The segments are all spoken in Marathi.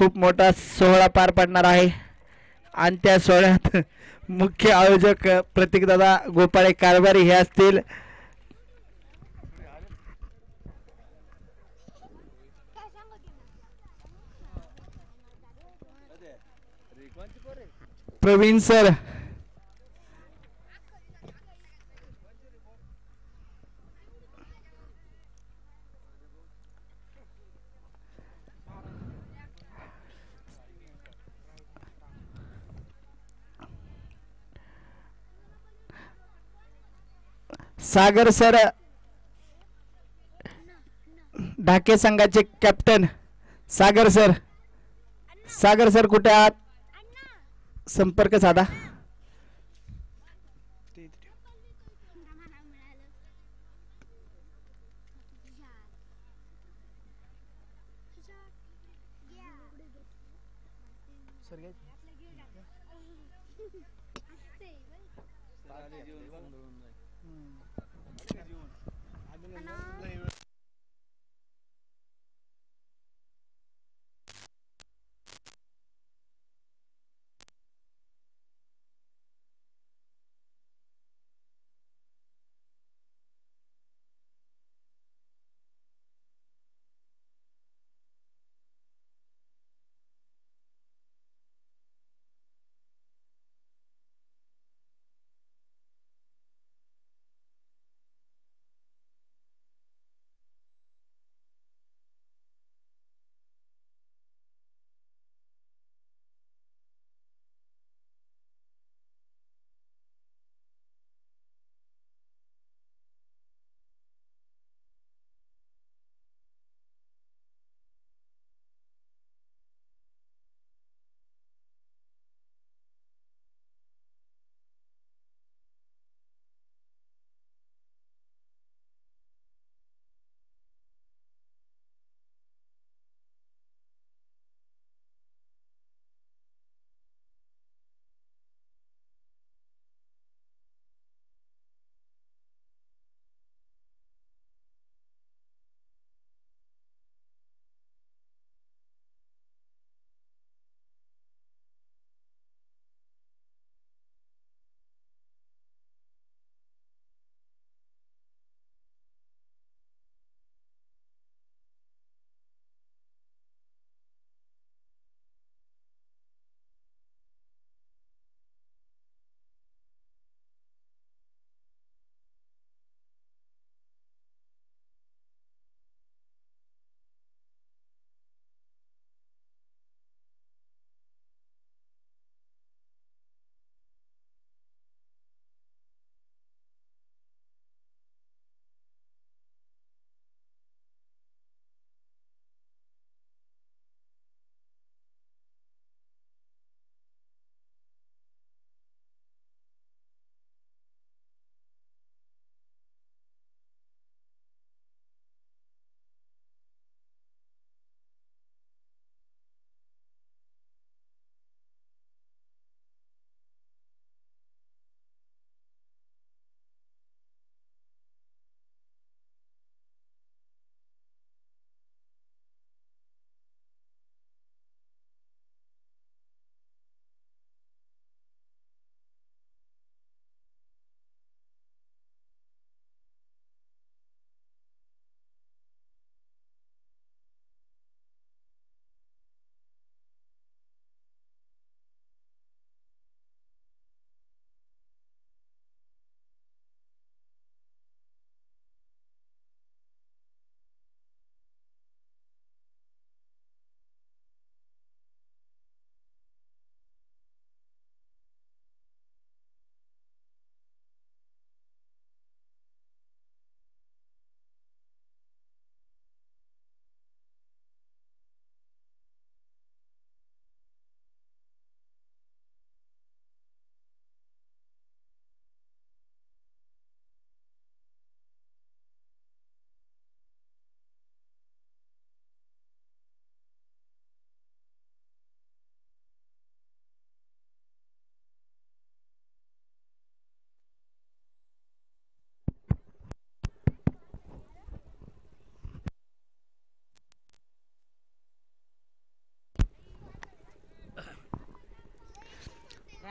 खूप मोठा सोहळा पार पडणार आहे आणि त्या सोहळ्यात मुख्य आयोजक प्रतीकदादा गोपाळे कारभारी हे असतील. प्रवीण सर, सागर सर ढाके संघाचे कॅप्टन सागर सर. सागर सर कुठे आहात? संपर्क साधा.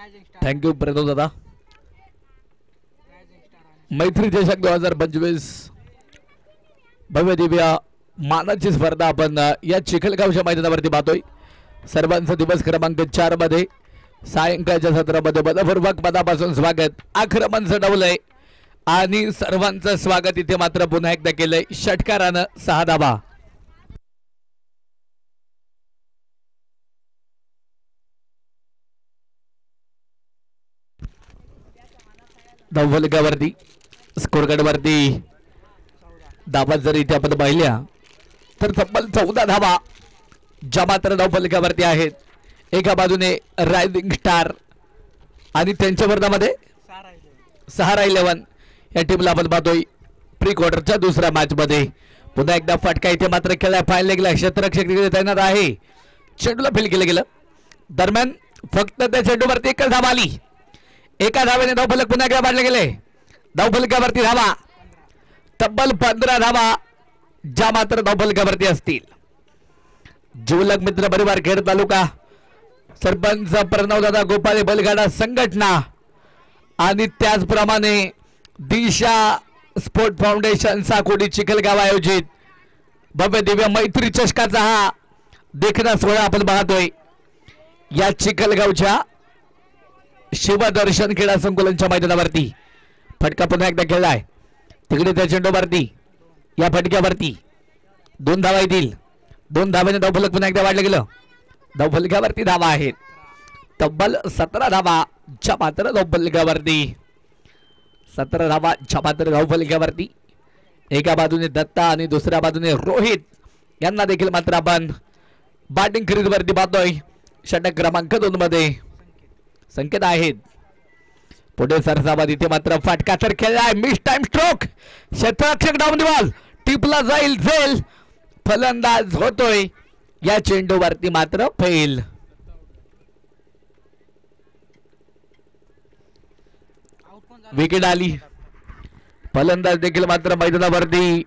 थँक्यू प्रणव दादा. मैत्री चषक 2025 भव्य दिव्य मानाची स्पर्धा आपण या चिखलगावच्या मैदानावरती पाहतोय. सर्वांचं दिवस क्रमांक 4 मध्ये सायंकाळच्या सत्रामध्ये मनपूर्वक पदापासून स्वागत. आक्रमण चढवलंय आणि सर्वांचं स्वागत इथे मात्र पुन्हा एकदा केलंय षटकारानं 6 धावा. धावफलकावरती स्कोर कार्ड वरती धावा जर इथे आपण पाहिल्या तर तब्बल 14 धावा ज्या मात्र धावफलकावरती आहेत. एका बाजूने रायझिंग स्टार आणि त्यांच्या विरोधामध्ये सहारा 11 या टीमला आपण पाहतोय प्री क्वार्टरच्या दुसऱ्या मॅच मध्ये. पुन्हा एकदा फटका इथे मात्र खेळाय फाईन लेगला क्षेत्ररक्षक तैनात आहे. चेंडूला फील केलं गेलं. दरम्यान फक्त त्या चेंडूवरती एकच धावा आली. एका धावेने धावफलक पुन्हा एकदा पाडले गेले. धावफलकावरती धावा तब्बल 15 धावा ज्या मात्र धावफलकावरती असतील. जिवलग मित्र परिवार खेड तालुका सरपंच प्रणवदादा गोपाळे बैलगाडा संघटना आणि त्याचप्रमाणे दिशा स्पोर्ट फाउंडेशन साकोडी चिखलगाव आयोजित भव्य दिव्य मैत्री चषकाचा हा देखणा सोहळा आपण पाहतोय या चिखलगावच्या शिवदर्शन क्रीडा संकुलनच्या मैदानावरती. फटका पुन्हा एकदा खेळलाय तिकडे त्या चेंडूवरती या फटक्यावरती 2 धावा येतील. 2 धावेने धावफलक पुन्हा एकदा वाढलं गेलं. धावफलकावरती धावा आहेत तब्बल 17 धावा ज्या मात्र धावफलकावरती 17 धावा ज्या मात्र धावफलकावरती. एका बाजूने दत्ता आणि दुसऱ्या बाजूने रोहित यांना देखील मात्र आपण बॅटिंग क्रीजवरती पाहतोय. षटक क्रमांक 2 मध्ये संकेत आहेत. पुढे सरसाबाद इथे मात्र फटका तर खेळलाय. मिस टाइम स्ट्रोक क्षेत्ररक्षक डाऊन बॉल टिपला जाईल झेल. फलंदाज होतोय या चेंडूवरती मात्र फेल. विकेट आली. फलंदाज देखील मात्र मैदानावरती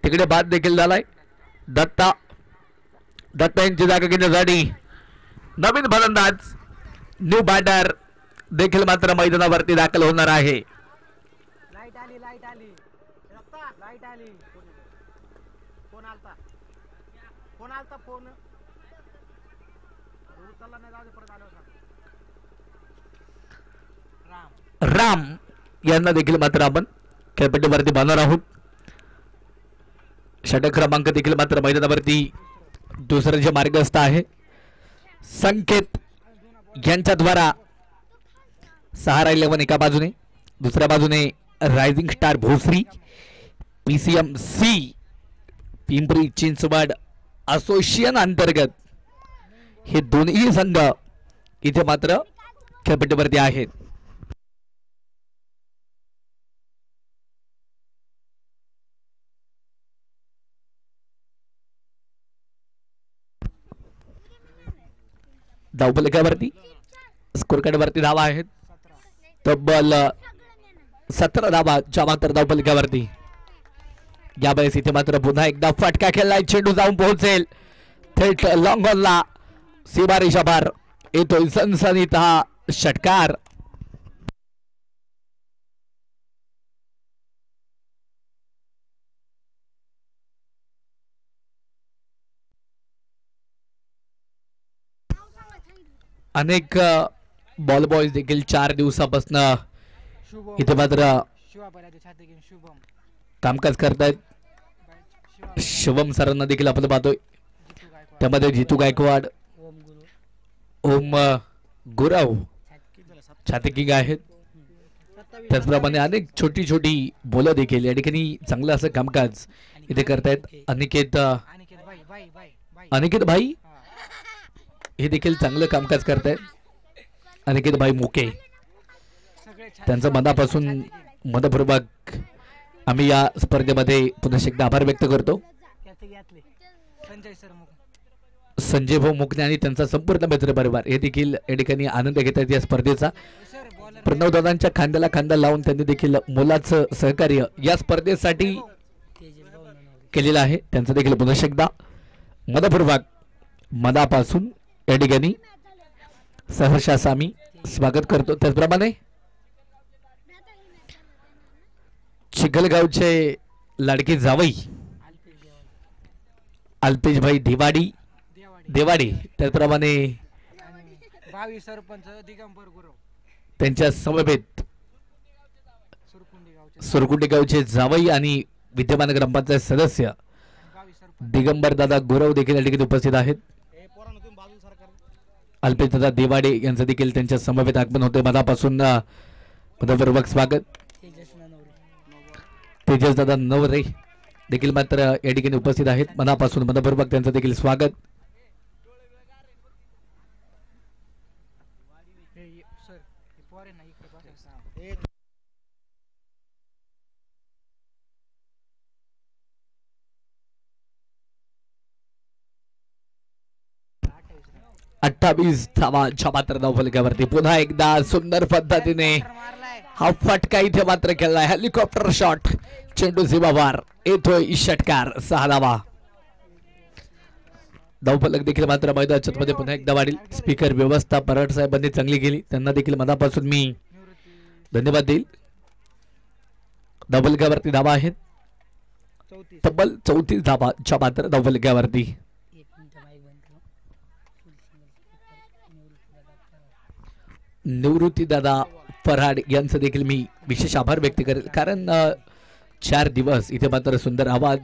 तिकडे बाद देखील झालाय. दत्ता यांची जागा घेण्यासाठी नवीन फलंदाज न्यू बॅटर देखील मात्र मैदानावरती दाखल होणार आहे. लाईट आली लाईट आली लाईट आली. फोन आलता फोन उचलला नाही. जाऊ दे परत आलो. राम यांना देखील मात्र आपण खेळपट्टीवरती बांधणार आहोत. षटक क्रमांक देखील मात्र मैदानावरती दुसरे जे मार्गस्थ आहे संकेत यांच्याद्वारा सहारा 11 एका बाजूने दुसऱ्या बाजूने rising star Bhosari PCMC Pimpri Chinchwad association अंतर्गत हे दोन्ही संघ इथे मात्र खेळपट्टीवरती आहेत. धावफलकावरती स्कोर कार्ड वरती धावा आहेत तब्बल 17 धावा ज्या मात्र धावफलकावरती. यावेळेस इथे मात्र पुन्हा एकदा फटका खेळलाय. चेंडू जाऊन पोहोचेल थेट लॉंग ऑनला. सीमारेषा पार येतोय सनसनीत हा षटकार. अनेक बॉल बॉयज देखील 4 दिवसापासून इथे मात्र कामकाज करतायत. शिवम सरांना देखील आपण पाहतोय. त्यामध्ये जितू गायकवाड ओम गुराव छाती किंग आहेत. त्याचप्रमाणे अनेक छोटी छोटी बोलं देखील या ठिकाणी चांगलं असं कामकाज इथे करतायत. अनिकेत भाई हे देखील चांगलं कामकाज करतायत. अनिकेत भाई मुके त्यांचं मनापासून मनपूर्वक आम्ही या स्पर्धेमध्ये पुन्हा एकदा आभार व्यक्त करतो. संजय भाऊ मुकणे आणि त्यांचा संपूर्ण मित्र परिवार हे देखील या ठिकाणी आनंद घेत आहेत या स्पर्धेचा. प्रणवदादांच्या खांद्याला खांदा लावून त्यांनी देखील मोलाचं सहकार्य या स्पर्धेसाठी केलेलं आहे. त्यांचं देखील पुन्हा एकदा मनपूर्वक मनापासून या ठिकाणी सहर्षास आम्ही स्वागत करतो. त्याचप्रमाणे चिखलगावचे लाडके जावई अल्पेशभाई देवाडी त्याचप्रमाणे भावी सरपंच दिगंबर गुरव त्यांच्या समवेत सुरकुंडी गावचे सुरकुंडी गावचे जावई आणि विद्यमान ग्रामपंचायत सदस्य भावी सरपंच दिगंबर दादा गुरव देखील या ठिकाणी उपस्थित आहेत. अल्पेश दादा देवाडे यांचं देखील त्यांच्या समवेत आगमन होते. मनापासून मनपूर्वक स्वागत. तेजस दादा नवरे देखील मात्र या ठिकाणी उपस्थित आहेत. मनापासून मनपूर्वक त्यांचं देखील स्वागत. सर पोरे ना इकडे बसायचं. अठ्ठावीस धावांच्या मात्र धावफलकावरती पुन्हा एकदा सुंदर पद्धतीने हा फटका इथे मात्र खेळला. हेलिकॉप्टर शॉट चेंडू सीमावार येतोय षटकार 6 धावा. धावफलक देखील मात्र मैदानाच्या मध्ये पुन्हा एकदा वाढील. स्पीकर व्यवस्था पराड साहेबांनी चांगली केली, त्यांना देखील मनापासून मी धन्यवाद देईल. धावफलकावरती धावा आहेत तब्बल 34 धावांच्या मात्र धावफलकावरती. निवृत्ती दादा फराड यांचं देखील मी विशेष आभार व्यक्त करेल, कारण 4 दिवस इथे मात्र सुंदर आवाज,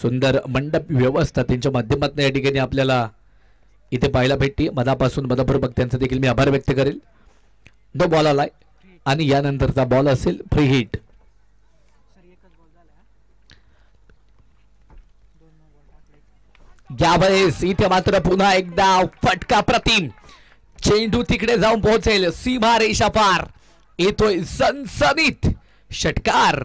सुंदर मंडप व्यवस्था त्यांच्या माध्यमातून या ठिकाणी आपल्याला इथे पाहायला भेटते. मनापासून मनपूर्वक त्यांचं देखील मी आभार व्यक्त करेल. नो बॉल आलाय आणि यानंतरचा बॉल असेल फ्री हिट. यावेळेस इथे मात्र पुन्हा एकदा फटका प्रतिम चेंडू तिकडे जाऊन पोहोचेल सीमा रेषा पार. येतोय सनसनीत षटकार.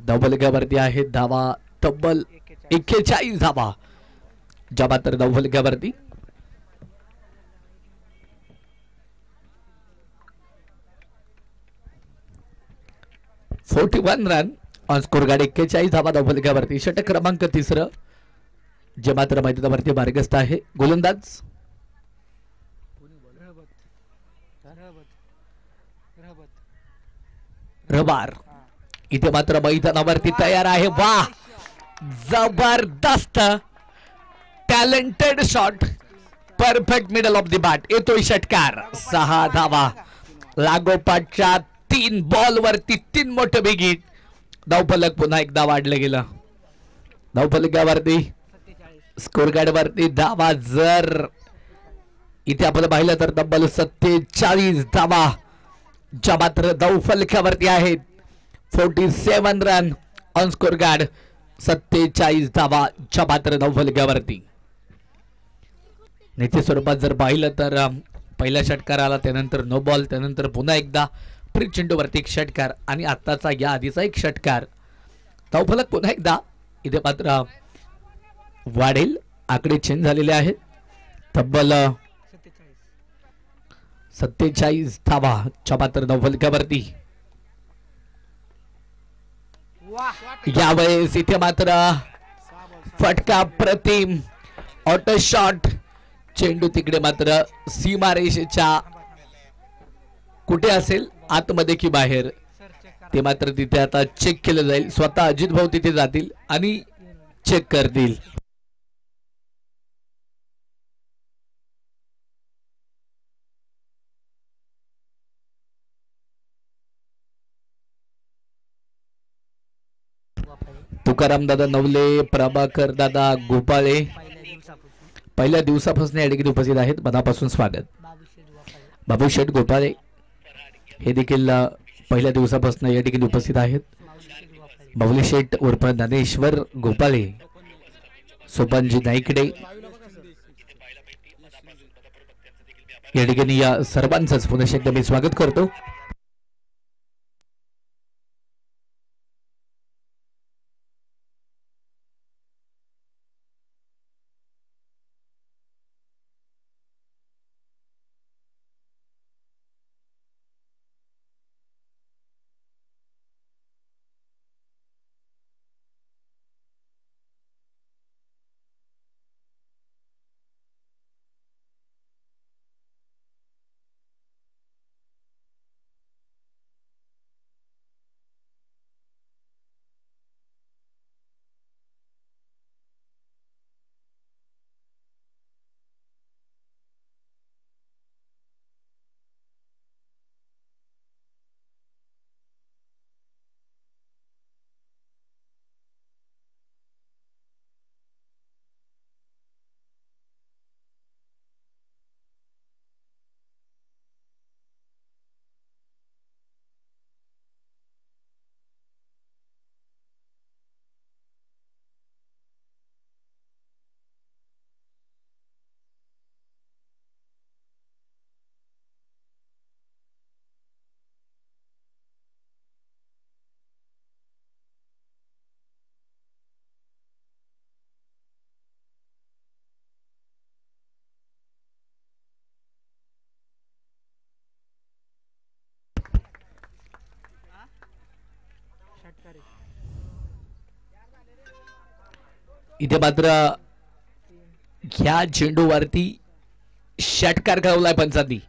धावफलकावरती आहेत धावा तब्बल 41 धावा ज्या मात्र धावफलकावरती. 41 रन ऑन स्कोर गाडी 41 धावा धावफलकावरती. षटक क्रमांक 3 जे मात्र मैदानावरती मार्गस्थ आहे. गोलंदाज रबार इथे मात्र मैदानावरती तयार आहे. वाह, जबरदस्त talented shot, perfect middle of the bat. येतोय षटकार 6 धावा. लागोपाठच्या 3 बॉल वरती 3 मोठे बिगिट. धावफलक पुन्हा एकदा वाढलं गेलं. धावफलकावरती स्कोर कार्ड वरती धावा जर इथे आपण पाहिलं तर तब्बल 47 धावा ज्या मात्र धावफलकावरती आहेत. 47 रन ऑन स्कोर कार्ड, 47 धावा ज्या मात्र धावफलकावरती. निश्चित स्वरूपात जर पाहिलं तर पहिला षटकार आला, त्यानंतर नो बॉल, त्यानंतर पुन्हा एकदा फ्री चेंडूवरती एक षटकार आणि आत्ताचा या आधीचा एक षटकार. धावफलक पुन्हा एकदा इथे मात्र वाढेल. आकडे चेंज झालेले आहेत. तब्बल 47 धावा च्या मात्र धावफलकावरती. यावेळेस इथे मात्र फटका प्रतिम ऑटो शॉट. चेंडू तिकडे मात्र सीमारेषेच्या कुठे असेल, आतमध्ये की बाहेर, ते मात्र तिथे आता चेक केलं जाईल. स्वतः अजित भाऊ तिथे जातील आणि चेक करतील. तुकाराम दादा नवले, प्रभाकर दादा गोपाळे पहिल्या दिवसापासून या ठिकाणी उपस्थित आहेत. मनापासून स्वागत. बाबू शेठ गोपाळे हे देखील पहिल्या दिवसापासून या ठिकाणी उपस्थित आहेत. बाबुली शेठ उर्फ ज्ञानेश्वर गोपाळे, सोपानजी नाईकडे या ठिकाणी या सर्वांचंच पुन्हा एकदा मी स्वागत करतो. इथे मात्र ह्या चेंडूवरती षटकार खेळवलाय पंचांनी.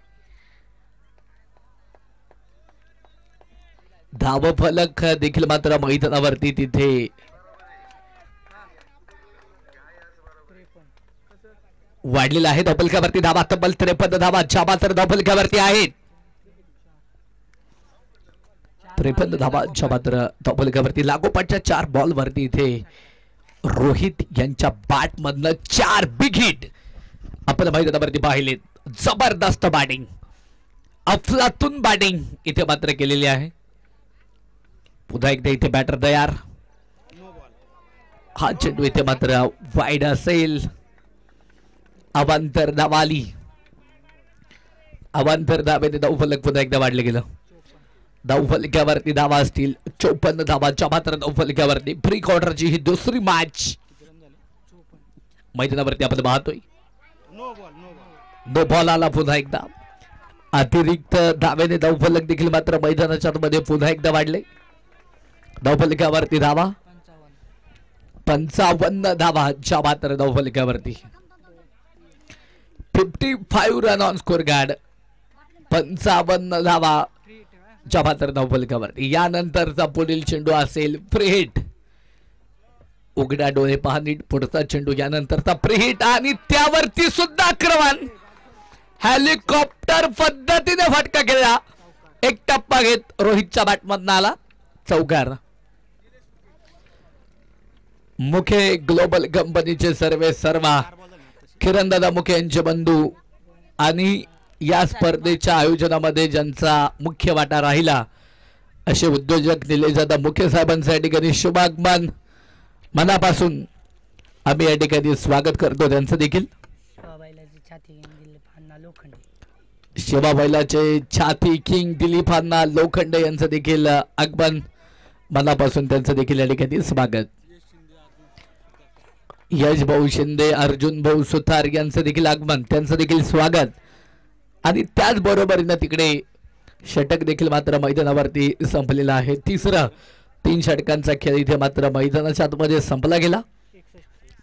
धाव फलक देखील मात्र मैदानावरती तिथे वाढलेला आहे. धावफलकावरती धावा तब्बल 53 धावा ज्या मात्र धावफलकावरती आहेत. 53 धावा ज्या मात्र धावफलकावरती लागोपाठच्या 4 बॉल वरती इथे रोहित यांच्या बॅट मधनं 4 बिग हिट आपण मैदानावरती पाहिलेत. जबरदस्त बॅटिंग, अफलातून बॅटिंग इथे मात्र केलेली आहे. पुन्हा एकदा इथे बॅटर तयार. हा चेंडू इथे मात्र वाईड असेल. अवांतर धावाली, अवांतर धावेने धावफलक पुन्हा एकदा वाढलं गेलं. धावफलकावरती धावा असतील 54 धावांच्या मात्र धावफलकावरती. प्री क्वार्टरची ही दुसरी मॅच मैदानावरती आपण पाहतोय. नो बॉल आला पुन्हा एकदा. अतिरिक्त धावेने धावफलक देखील मात्र मैदानाच्या मध्ये पुन्हा एकदा वाढले. धावफलकावरती धावा 55 धावा ज्या मात्र धावफलकावरती. 55 रन ऑन स्कोर कार्ड. 55 धावा ज्या मात्र धावफलकावरती. यानंतरचा पुढील चेंडू असेल फ्री हिट. उघड्या डोळे पहा नीट. पुढचा चेंडू यानंतरचा फ्री हिट आणि त्यावरती सुद्धा आक्रमण. हेलिकॉप्टर पद्धतीने फटका केला. एक टप्पा घेत रोहितच्या बॅटमधून आला चौकार. मुखे ग्लोबल कंपनीचे सर्वा किरणदादा मुखे यांचे बंधू आणि या स्पर्धेच्या आयोजनामध्ये ज्यांचा मुख्य वाटा राहिला असे उद्योजक निलेशदादा मुखे साहेबांच्या ठिकाणी शुभागमन मनापासून आम्ही या ठिकाणी स्वागत करतो. त्यांचं देखील शिवा बैलाचे छाती किंग दिलीपांना लोखंडे यांचं देखील आगमन मनापासून त्यांचं देखील या ठिकाणी स्वागत. यश भाऊ शिंदे, अर्जुन भाऊ सुतार यांचं देखील आगमन, त्यांचं देखील स्वागत. आणि त्याचबरोबरीनं तिकडे षटक देखील मात्र मैदानावरती संपलेला आहे. तिसरा 3 षटकांचा खेळ इथे मात्र मैदानाच्या आतमध्ये संपला गेला.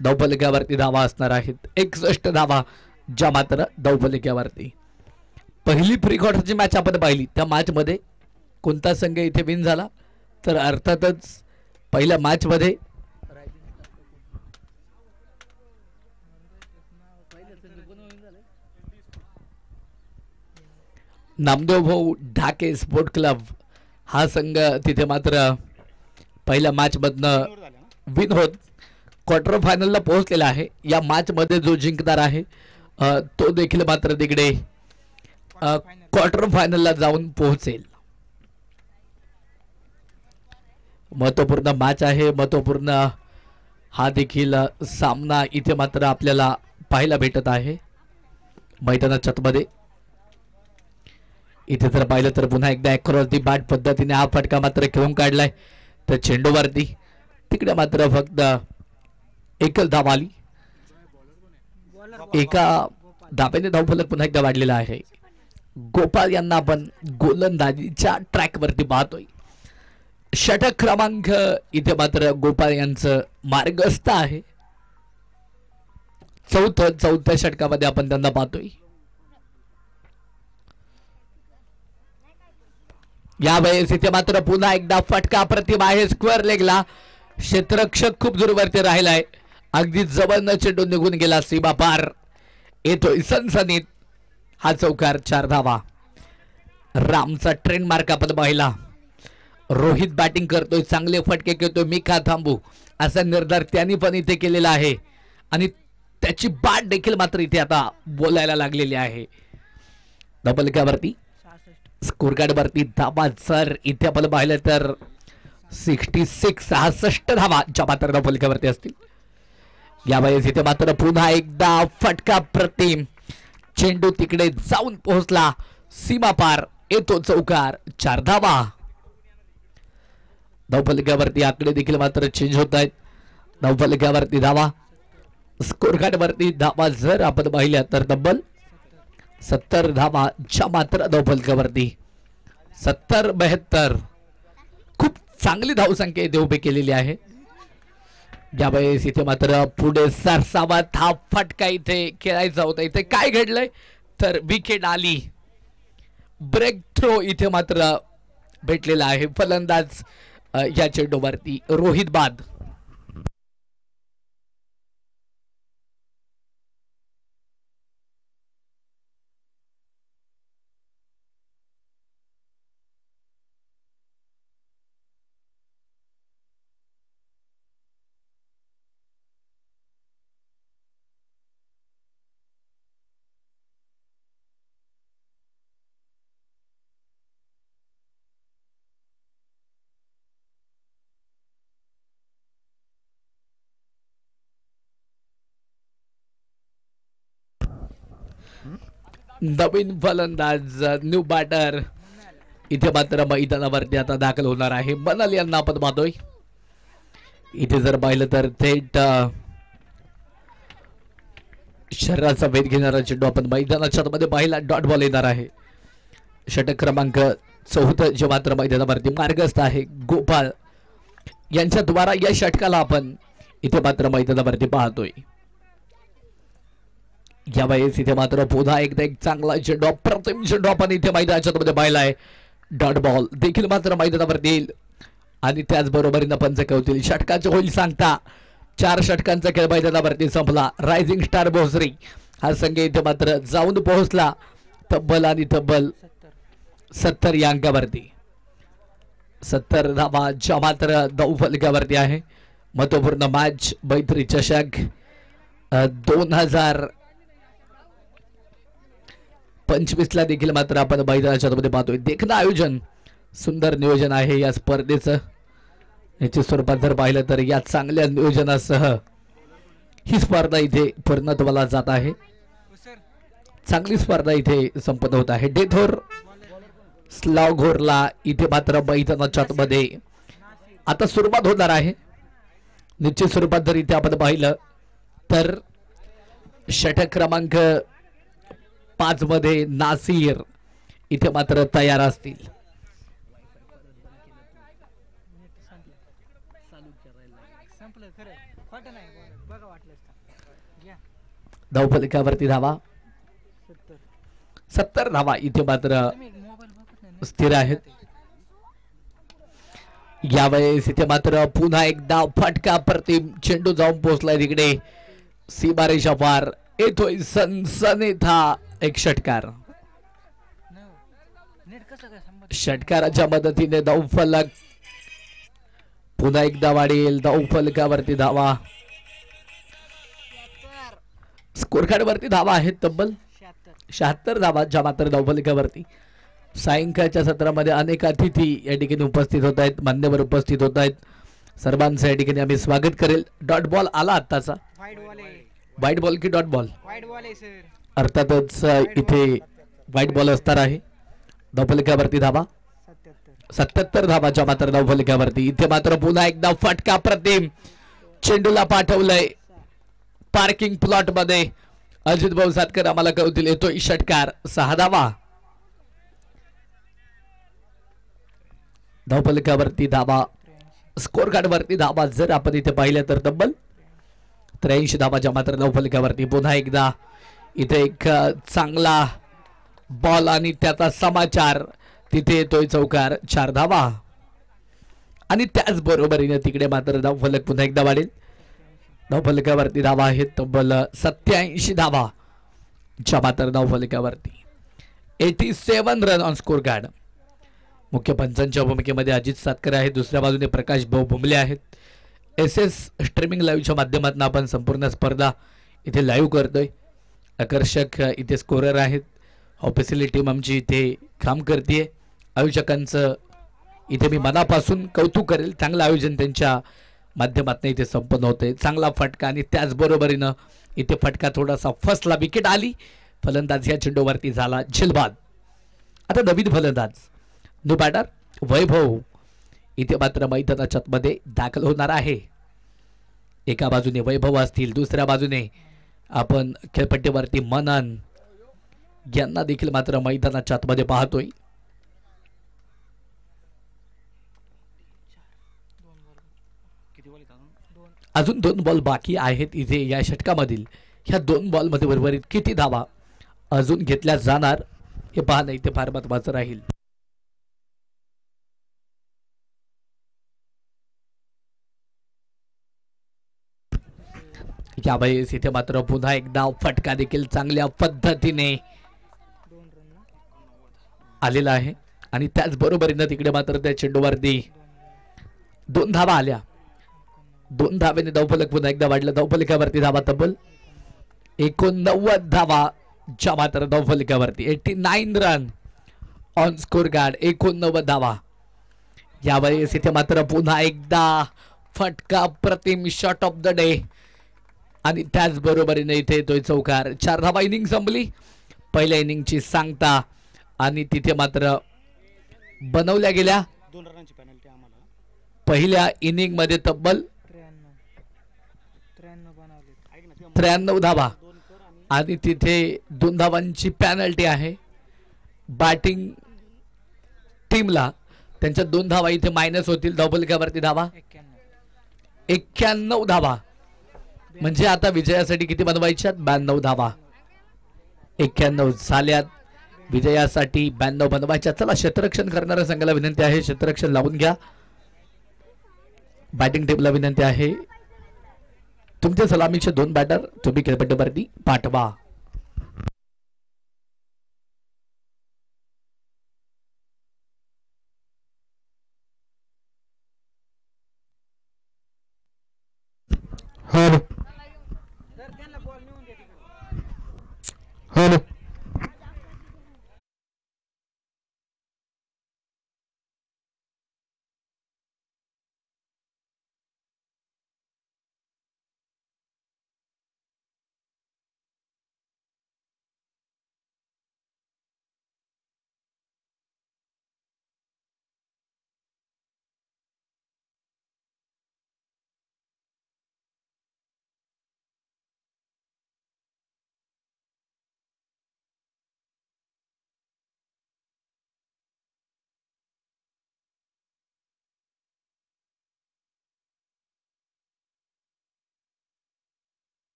धावफलकावरती धावा असणार आहेत 61 धावा ज्या मात्र धावफलकावरती. पहिली प्री क्वार्टरची मॅच आपण पाहिली. त्या मॅच मध्ये कोणता संघ इथे विन झाला तर अर्थातच पहिल्या मॅच मध्ये नामदेव भाऊ ढाके स्पोर्ट क्लब हा संघ तिथे मात्र पहिल्या मॅच मधनं विन होत क्वार्टर फायनलला पोहोचलेला आहे. या मॅच मध्ये जो जिंकणार आहे तो देखील मात्र तिकडे क्वार्टर फायनलला जाऊन पोहोचेल. महत्वपूर्ण मॅच आहे. महत्वपूर्ण हा देखील सामना इथे मात्र आपल्याला पाहायला भेटत आहे मैदानाच्या मध्ये. इथे जर पाहिलं तर पुन्हा एकदा अक्रॉस दी बॅट पद्धतीने हा फटका मात्र खेळून काढलाय तर चेंडूवरती. तिकडे मात्र फक्त एकच धाव आली. एका धावेने धावफलक पुन्हा एकदा वाढलेला आहे. गोपाल यांना आपण गोलंदाजीच्या ट्रॅक वरती पाहतोय. षटक क्रमांक इथे मात्र गोपाल यांचं मार्गस्थ आहे. चौथ्या षटकामध्ये आपण त्यांना पाहतोय. यावेळेस इथे मात्र पुन्हा एकदा फटका प्रतिभा आहे स्क्वेअर लेगला. क्षेत्ररक्षक खूप दूरवरती राहिलाय. अगदी जवळनं चेंडू निघून गेला. सीमा पार येतोय सनसनीत हा चौकार. 4 धावा. रामचा ट्रेंड मार्क आपण पाहिला. रोहित बॅटिंग करतोय, चांगले फटके घेतोय, मी का थांबू असा निर्धार त्यांनी पण इथे केलेला आहे आणि त्याची बॅट देखील मात्र इथे आता बोलायला लागलेली आहे. धबलक्यावरती स्कोर कार्ड वरती धावा सर इथे आपण पाहिलं तर 66 धावा ज्या मात्र धबलक्यावरती असतील. यावेळेस इथे मात्र पुन्हा एकदा फटका प्रतिम. चेंडू तिकडे जाऊन पोहोचला. सीमा पार येतो चौकार. 4 धावा. धावफलकावरती आकडे देखील मात्र चेंज होत आहेत. धावफलकावरती धावा स्कोर कार्ड वरती धावा जर आपण पाहिल्या तर तब्बल 70 धावा ज्या मात्र धावफलकावरती. 70-72 खूप चांगली धावसंख्या इथे उभी केलेली आहे. यावेळेस इथे मात्र पुढे सरसावा हा फटका इथे खेळायचा होता. इथे काय घडलंय तर विकेट आली. ब्रेक थ्रो इथे मात्र भेटलेला आहे. फलंदाज या चेंडूवरती रोहित बाद. नवीन फलंदाज न्यू बॅटर इथे मात्र मैदानावरती आता दाखल होणार आहे. मनल यांना आपण पाहतोय. इथे जर पाहिलं तर थेट शरीराचा वेध घेणारा चेंडू आपण मैदानाच्या मध्ये पाहिला. डॉट बॉल येणार आहे. षटक क्रमांक 14 जे मात्र मैदानावरती मार्गस्थ आहे. गोपाळ यांच्या द्वारा या षटकाला आपण इथे मात्र मैदानावरती पाहतोय. यावेळेस इथे मात्र पुन्हा एकदा एक चांगला चेंडू अप्रतिम चेंडू आपण इथे मैदानाच्या मध्ये पाहिला आहे. डॉट बॉल देखील मात्र मैदानावरती येईल आणि त्याचबरोबरीनं पंच कवतील. षटकाचे होईल सांगता 4 षटकांचा खेळ मैदानावरती संपला. रायझिंग स्टार भोसरी हा संघ इथे मात्र जाऊन पोहोचला तब्बल आणि तब्बल 70 या अंकावरती. 70 धावा ज्या मात्र 9 फलकावरती आहे. महत्वपूर्ण मॅच मैत्री चषक 2025 ला देखील मात्र आपण मैदानाच्या मध्ये पाहतोय. देखणं आयोजन सुंदर नियोजन आहे या स्पर्धेचं. याच्या स्वरूपात जर पाहिलं तर या चांगल्या नियोजनासह ही स्पर्धा इथे पूर्णत्वाला जात आहे. चांगली स्पर्धा इथे संपन्न होत आहे. डेथोर स्लावघोरला इथे मात्र मैदानाच्या मध्ये आता सुरुवात होणार आहे. निश्चित स्वरूपात जर इथे आपण पाहिलं तर षटक क्रमांक 5 मध्ये नासिर इथे मात्र तयार असतील. धावफलकावरती धावा 70 धावा इथे मात्र स्थिर आहेत. यावेळेस इथे मात्र पुन्हा एकदा फटका प्रतिम चेंडू जाऊन पोहोचलाय तिकडे सीमारेषा पार. येतोय सनसनीत हा एक षटकार. षटकाराच्या मदतीने धावफलक पुन्हा एकदा वाढेल. धावफलकावरती धावा स्कोर कार्ड वरती धावा आहेत तब्बल 76 धावा ज्या मात्र धावफलकावरती. सायंकाळच्या सत्रामध्ये अनेक अतिथी या ठिकाणी उपस्थित होत आहेत. मान्यवर उपस्थित होत आहेत. सर्वांचं या ठिकाणी आम्ही स्वागत करेल. डॉट बॉल आला आत्ताचा. वाईट बॉल की डॉट बॉल अर्थातच इथे वाईट बॉल असणार आहे. धावफलकावरती धावा 77 धावाच्या मात्र धावफलकावरती. इथे मात्र पुन्हा एकदा फटका प्रतिम चेंडूला पाठवलंय पार्किंग प्लॉट मध्ये. अजित भाऊ सातकर आम्हाला कळवतील. येतोय षटकार 6 धावा. धावफलकावरती धावा स्कोर कार्ड वरती धावा जर आपण इथे पाहिलं तर तब्बल 83 धावाच्या मात्र धावफलकावरती. पुन्हा एकदा इथे एक चांगला बॉल आणि त्याचा समाचार तिथे येतोय चौकार 4 धावा. आणि त्याचबरोबरीने तिकडे मात्र धावफलक पुन्हा एकदा वाढेल. धावफलकावरती धावा आहेत तब्बल 87 धावा ज्या मात्र धावफलकावरती. 87 रन ऑन स्कोर कार्ड. मुख्य पंचांच्या भूमिकेमध्ये अजित सातकर आहेत. दुसऱ्या बाजूने प्रकाश भाऊ भुमले आहेत. SS स्ट्रीमिंग लाईव्हच्या माध्यमातून आपण संपूर्ण स्पर्धा इथे लाईव्ह करतोय. आकर्षक इथे स्कोरर आहेत. ऑफिशियली टीम आमची इथे काम करते. आयोजकांचं इथे मी मनापासून कौतुक करेल. चांगलं आयोजन त्यांच्या माध्यमातून इथे संपन्न होते. चांगला फटका आणि त्याचबरोबरीनं इथे फटका थोडासा फसला. विकेट आली. फलंदाज या चेंडूवरती झाला झेलबाद. आता नवीन फलंदाज न्यू बॅटर वैभव इथे मात्र मैदानाच्या मध्ये दाखल होणार आहे. एका बाजूने वैभव असतील. दुसऱ्या बाजूने आपण खेळपट्टीवरती मनन यांना देखील मात्र मैदानाच्या आतमध्ये पाहतोय. अजून 2 बॉल बाकी आहेत इथे या षटकामधील. ह्या 2 बॉलमध्ये उर्वरित किती धावा अजून घेतल्या जाणार हे पाहणं इथे फार महत्वाचं राहील. यावेळेस इथे मात्र पुन्हा एकदा फटका देखील चांगल्या पद्धतीने 2 रन ना आलेला आहे आणि त्याचबरोबरीनं तिकडे मात्र त्या चेंडूवरती 2 धावा आल्या. 2 धावेने धावफलक पुन्हा एकदा वाढलं. धावफलकावरती धावा तब्बल 89 धावा ज्या मात्र धावफलकावरती 89 रन ऑन स्कोर कार्ड. 89 धावा. यावेळेस इथे मात्र पुन्हा एकदा फटका प्रतिम शॉट ऑफ द डे आणि त्याचबरोबरीने इथे येतोय चौकार. 4 धावा. इनिंग संपली. पहिल्या इनिंगची सांगता आणि तिथे मात्र बनवल्या गेल्या 2 रनांची पेनल्टी आम्हाला. पहिल्या इनिंग मध्ये तब्बल 93 बनवले. 93 धावा आणि तिथे 2 धावांची पॅनल्टी आहे बॅटिंग टीमला. त्यांच्या 2 धावा इथे मायनस होतील. धावफलकावरती धावा 91 धावा. म्हणजे आता विजयासाठी किती बनवायच्यात? 92 धावा. 91 झाल्यात. विजयासाठी 92 बनवायच्या. चला क्षेत्ररक्षण करणाऱ्या संघाला विनंती आहे क्षेत्ररक्षण लावून घ्या. बॅटिंग टीमला विनंती आहे तुमच्या सलामीचे 2 बॅटर तुम्ही खेळपट्टीवरती पाठवा. हॅलो तर त्यांना बॉल नेऊन द्या तिकडे. हॅलो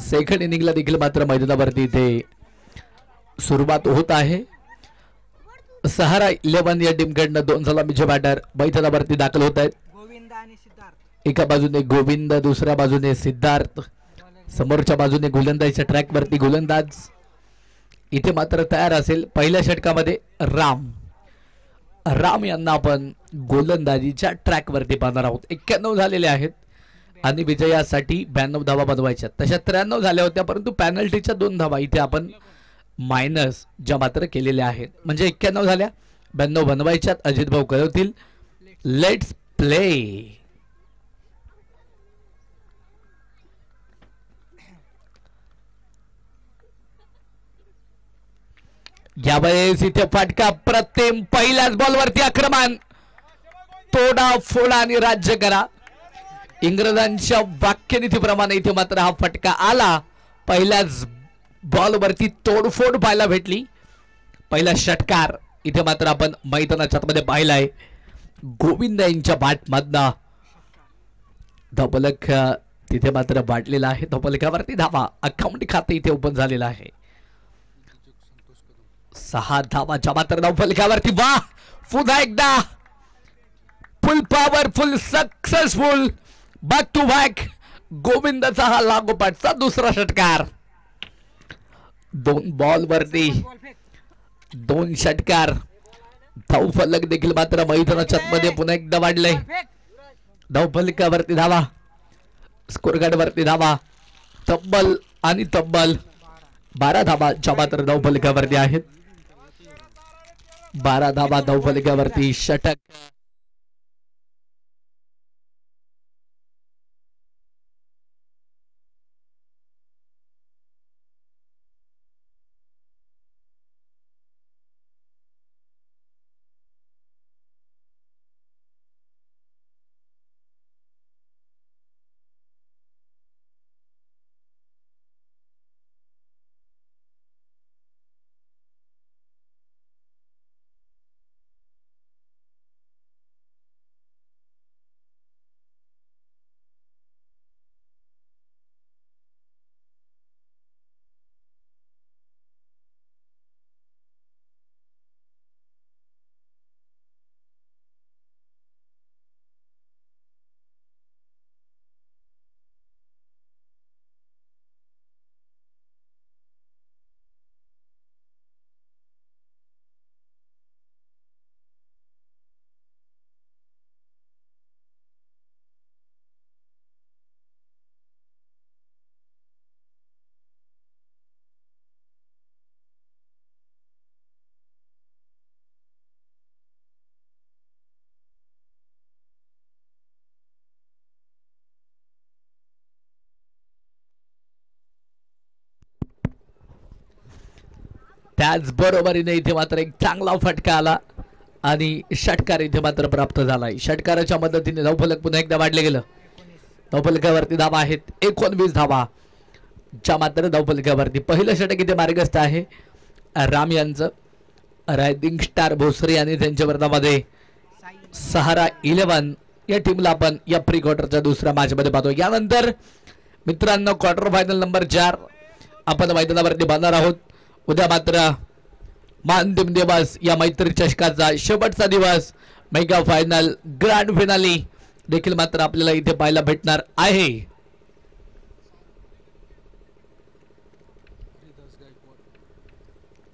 सेकंड इनिंगला देखील मात्र मैदानावरती इथे सुरुवात होत आहे. सहारा 11 या टीमकडनं 2 सलामीचे बॅटर मैदानावरती दाखल होत आहेत. गोविंद आणि सिद्धार्थ. एका बाजूने गोविंद, दुसऱ्या बाजूने सिद्धार्थ, समोरच्या बाजूने गोलंदाजीच्या ट्रॅक वरती गोलंदाज इथे मात्र तयार असेल. पहिल्या षटकामध्ये राम यांना आपण गोलंदाजीच्या ट्रॅक वरती पाहणार आहोत. 91 झालेले आहेत आणि विजयासाठी 92 धावा बनवायच्या. तशा 93 झाल्या होत्या, परंतु पॅनल्टीच्या 2 धावा इथे आपण मायनस ज्या मात्र केलेल्या आहेत. म्हणजे 91 झाल्या, 92 बनवायच्यात. अजित भाऊ कळवतील. Let's play. यावेळेस इथे फटका प्रतिम. पहिल्याच बॉलवरती आक्रमण. तोडा फोडा आणि राज्य करा. इंग्रजांच्या वाक्यनीतीप्रमाणे इथे मात्र हा फटका आला. पहिल्याच बॉलवरती तोडफोड पाहायला भेटली. पहिला षटकार इथे मात्र आपण मैदानाच्या आतमध्ये पाहिलाय. गोविंद यांच्या बॅटमधनं धपलक तिथे मात्र वाढलेला आहे. धपलकावरती धावा. अकाउंट खाते इथे ओपन झालेलं आहे. 6 धावाच्या मात्र धपलकावरती. वा, पुन्हा एकदा full powerful successful back to back गोविंदचा हा लागोपाठचा दुसरा षटकार. 2 बॉलवरती 2 षटकार. धावफलक देखील मात्र मैदानाच्या आतमध्ये पुन्हा एकदा वाढलंय. धावफलकावरती धावा, स्कोर कार्ड वरती धावा, तब्बल आणि तब्बल 12 धावा ज्या मात्र धावफलकावरती आहेत. 12 धावा धावफलकावरती. षटक त्याचबरोबरीने इथे मात्र एक चांगला फटका आला आणि षटकार इथे मात्र प्राप्त झालाय. षटकाराच्या मदतीने धावफलक पुन्हा एकदा वाढले गेलं. धावफलकावरती धावा आहेत 19 धावा ज्या मात्र धावफलकावरती. पहिलं षटक इथे मार्गस्थ आहे राम यांचं. रायझिंग स्टार भोसरी आणि त्यांच्या विरोधामध्ये सहारा 11 या टीमला आपण या प्री क्वार्टरच्या दुसऱ्या मॅच मध्ये पाहतो. यानंतर मित्रांनो क्वार्टर फायनल नंबर 4 आपण मैदानावरती बांधणार आहोत. उद्या मात्र अंतिम दिवस या मैत्री चषकाचा शेवटचा दिवस. मेगा फायनल ग्रँड फिनाली देखील मात्र आपल्याला इथे पाहायला भेटणार आहे.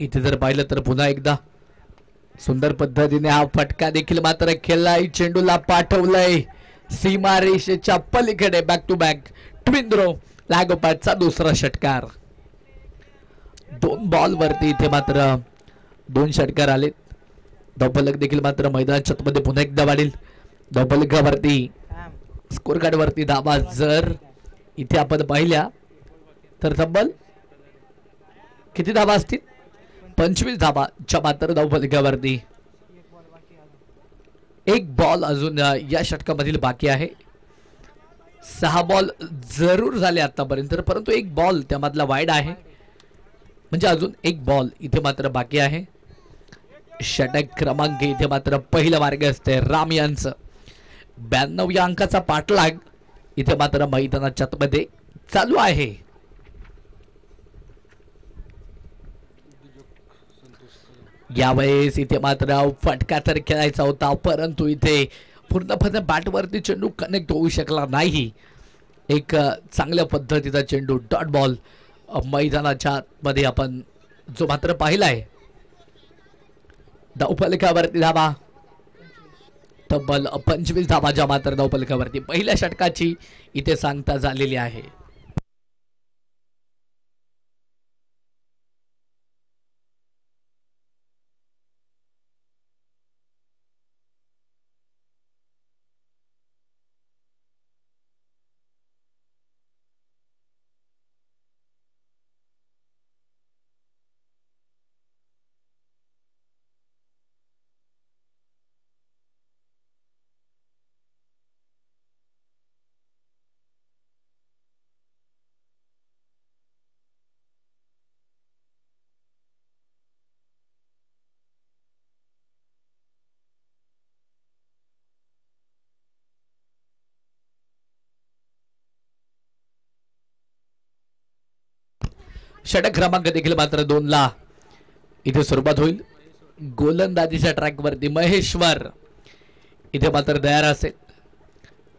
इथे जर पाहिलं तर पुन्हा एकदा सुंदर पद्धतीने हा फटका देखील मात्र खेळलाय. चेंडूला पाठवलंय सीमारेषेच्या पलीकडे. Back to back twin throw लागोपाठचा दुसरा षटकार. 2 बॉलवरती इथे मात्र 2 षटकार आलेत. धावफलक देखील मात्र मैदानाच्या मध्ये पुन्हा एकदा वाढेल. धावफलकावरती स्कोर कार्ड वरती धावा जर इथे आपण पाहिल्या तर तब्बल किती धावा असतील? 25 धावा च्या मात्र धावफलकावरती. 1 बॉल अजून या षटकामधील बाकी आहे. 6 बॉल जरूर झाले आतापर्यंत, परंतु 1 बॉल त्यामधला वाईड आहे. म्हणजे अजून 1 बॉल इथे मात्र बाकी आहे. षटक क्रमांक इथे मात्र पहिलं मार्ग असते राम यांचं. 92 या अंकाचा पाठलाग इथे मात्र मैदानाच्या मध्ये चालू आहे. यावेळेस इथे मात्र फटका तर खेळायचा होता, परंतु इथे पूर्णपणे बॅटवरती चेंडू कनेक्ट होऊ शकला नाही. एक चांगल्या पद्धतीचा चेंडू डॉट बॉल मैदानाच्या मध्ये आपण जो मात्र पाहिलाय. धावफलकावरती धावा तब्बल 25 धावा ज्या मात्र धावफलकावरती पहिल्या षटकाची इथे सांगता झालेली आहे. षटक क्रमांक देखील मात्र 2 ला इथे सुरुवात होईल. गोलंदाजीच्या ट्रॅक वरती महेश्वर इथे मात्र तयार असेल.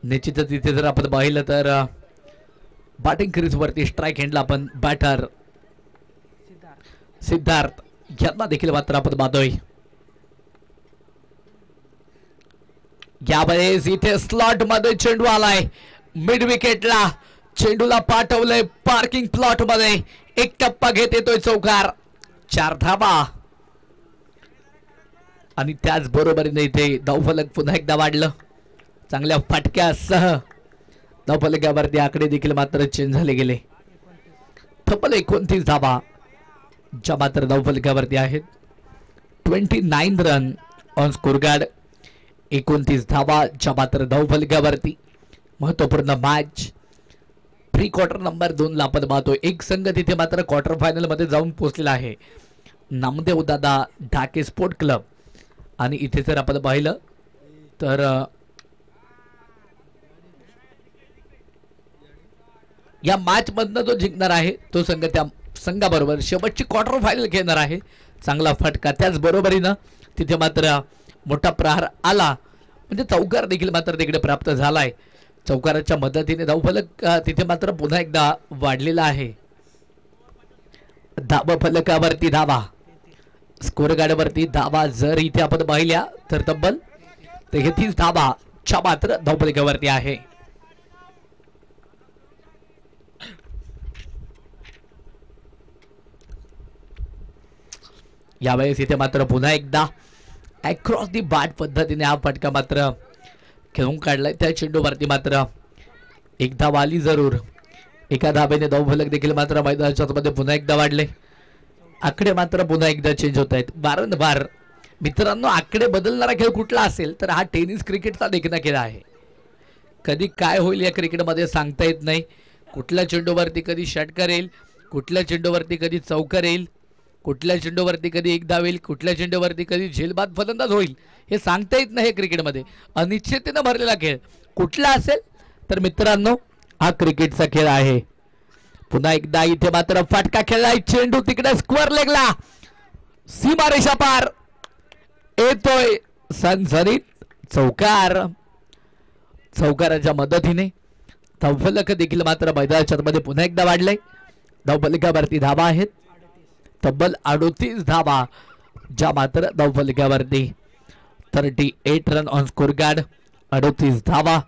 निश्चितच इथे जर आपण पाहिलं तर बॅटिंग क्रीज वरती स्ट्राईक हँडला आपण बॅटर सिद्धार्थ यांना देखील मात्र आपण पाहतोय. यावेळेस इथे स्लॉट मध्ये चेंडू आलाय. मिड विकेटला चेंडूला पाठवलंय पार्किंग प्लॉट मध्ये. एक टप्पा घेत येतोय चौकार. 4 धावा आणि त्याच बरोबरीने इथे धावफलक पुन्हा एकदा वाढलं. चांगल्या फटक्यासह धावफलकावरती आकडे देखील मात्र चेंज झाले गेले. तब्बल 29 धावा ज्या मात्र धावफलकावरती आहेत. 29 रन ऑन स्कोर कार्ड. 29 धावा ज्या मात्र धावफलकावरती. महत्वपूर्ण मॅच प्री क्वार्टर नंबर 2 ला आपण पाहतो. एक संघ तिथे मात्र क्वार्टर फायनल मध्ये जाऊन पोहोचलेला आहे. नामदेव दादा ढाके स्पोर्ट क्लब. आणि इथे जर आपण पाहिलं तर या मॅच मधनं जो जिंकणार आहे तो संघ त्या संघाबरोबर शेवटची क्वार्टर फायनल खेळणार आहे. चांगला फटका त्याच बरोबरीनं तिथे मात्र मोठा प्रहार आला म्हणजे चौकार देखील मात्र तिकडे प्राप्त झालाय. चौकाराच्या मदतीने धावफलक तिथे मात्र पुन्हा एकदा वाढलेला आहे. धावा फलकावरती धावा स्कोर कार्डवरती धावा जर इथे आपण पाहिल्या तर तब्बल 33 धावा च्या मात्र धावफलकावरती आहे. यावेळेस इथे मात्र पुन्हा एकदा अक्रॉस दी बॅट पद्धतीने हा फटका मात्र खेळून काढलाय. त्या चेंडूवरती मात्र एक धाव आली जरूर. एका धाब्याने धावफलक देखील मात्र मैदानाच्या मध्ये पुन्हा एकदा वाढले. आकडे मात्र पुन्हा एकदा चेंज होत आहेत वारंवार. मित्रांनो आकडे बदलणारा खेळ कुठला असेल तर हा टेनिस क्रिकेटचा देखील खेळ आहे. कधी काय होईल या क्रिकेटमध्ये सांगता येत नाही. कुठल्या चेंडूवरती कधी षटकार येईल, कुठल्या चेंडूवरती कधी चौकार येईल, कुठल्या चेंडूवरती कधी एक धाव येईल, कुठल्या चेंडूवरती कधी झेलबाद फलंदाज होईल हे सांगता येत नाही. क्रिकेटमध्ये अनिश्चिततेने भरलेला खेळ कुठला असेल तर मित्रांनो हा क्रिकेटचा खेळ आहे. पुन्हा एकदा इथे मात्र फटका खेळलाय. चेंडू तिकडे स्क्वेअर लेगला सीमारेषा पार येतोय सनसनीत चौकार. चौकाराच्या मदतीने धावफलक देखील मात्र मैदानाच्या मध्ये पुन्हा एकदा वाढलंय. धावफलकावरती धावा आहेत तब्बल 38 धावा ज्या मात्र धावफलकावरती. 38 रन ऑन स्कोर कार्ड. 38 धावा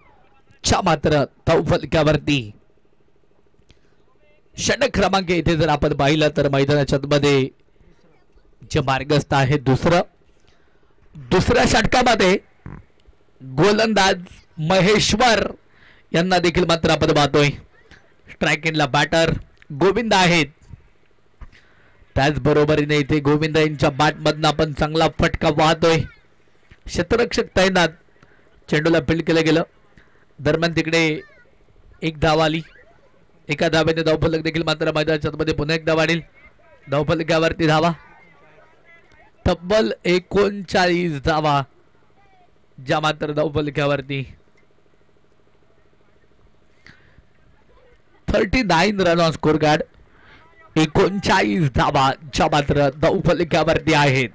च्या मात्र धावफलकावरती. षटक क्रमांक इथे जर आपण पाहिलं तर मैदानाच्या मध्ये जे मार्गस्थ आहे दुसऱ्या षटकामध्ये गोलंदाज महेश्वर यांना देखील मात्र आपण पाहतोय. स्ट्राईक एंडला बॅटर गोविंद आहेत. त्याचबरोबरीने इथे गोविंद यांच्या बॅटमधनं आपण चांगला फटका वाहतोय. क्षेत्ररक्षक तैनात. चेंडूला फील्ड केलं गेलं. दरम्यान तिकडे एक धाव आली. एका धाव्याने धावफलक देखील मात्र मैदानाच्या मध्ये पुन्हा एकदा वाढेल. धावफलकावरती धावा तब्बल 39 धावा ज्या मात्र धावफलकावरती. 39 रन ऑन स्कोर कार्ड. 39 धावा ज्या मात्र धावफलकावरती आहेत.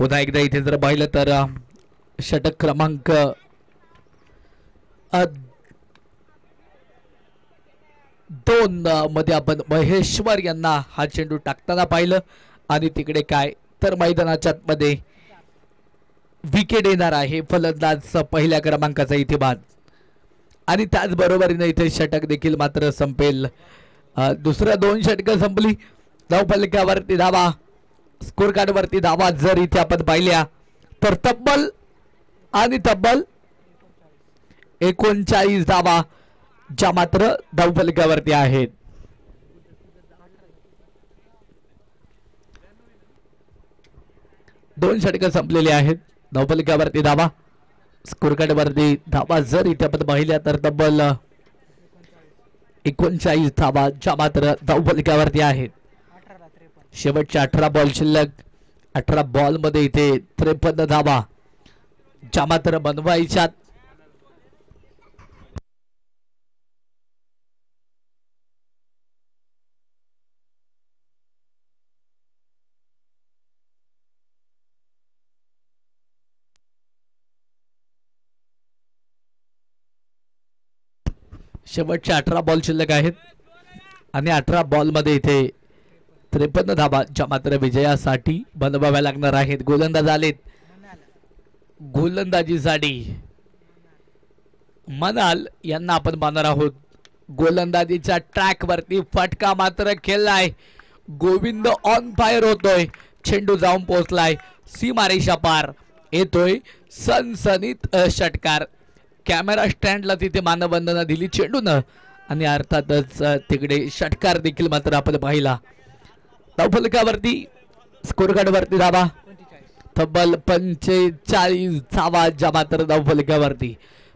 पुन्हा एकदा इथे जर पाहिलं तर षटक क्रमांक 2 मध्ये आपण महेश्वर यांना हा चेंडू टाकताना पाहिलं आणि तिकडे काय तर मैदानाच्या मध्ये विकेट येणार आहे फलंदाज पहिल्या क्रमांकाचा इथे बाद आणि त्याचबरोबरीने इथे षटक देखील मात्र संपेल दुसऱ्या 2 षटकं संपली धावफलकावरती धावा स्कोर कार्ड वरती धावा जर इथे आपण पाहिल्या तर तब्बल 39 धावा ज्या मात्र धावफलकावरती आहेत. दोन षटकं संपलेली आहेत धावफलकावरती धावा स्कोर कार्ड वरती धावा जर इथे आपण पाहिल्या तर तब्बल 39 धावा ज्या मात्र धावफलकावरती आहेत. शेवटच्या 18 बॉल शिल्लक 18 बॉल मध्ये इथे 53 धावा ज्या मात्र बनवायच्यात. शेवटच्या 18 बॉल शिल्लक आहेत आणि 18 बॉल मध्ये इथे 53 धावा ज्या मात्र विजयासाठी बनवाव्या लागणार आहेत. गोलंदाज आलेत गोलंदाजीसाठी मनाल यांना आपण पाहणार आहोत. गोलंदाजीच्या ट्रॅक वरती फटका मात्र खेळलाय गोविंद ऑन फायर होतोय चेंडू जाऊन पोहोचलाय सीमारेषा पार येतोय सनसनीत षटकार. कॅमेरा स्टँडला तिथे मानवंदना दिली चेंडूनं आणि अर्थातच तिकडे षटकार देखील मात्र आपण पाहिला. धावफलकावरती स्कोर कार्ड वरती धावा तब्बल 45 धावा ज्या मात्र धावफलकावरती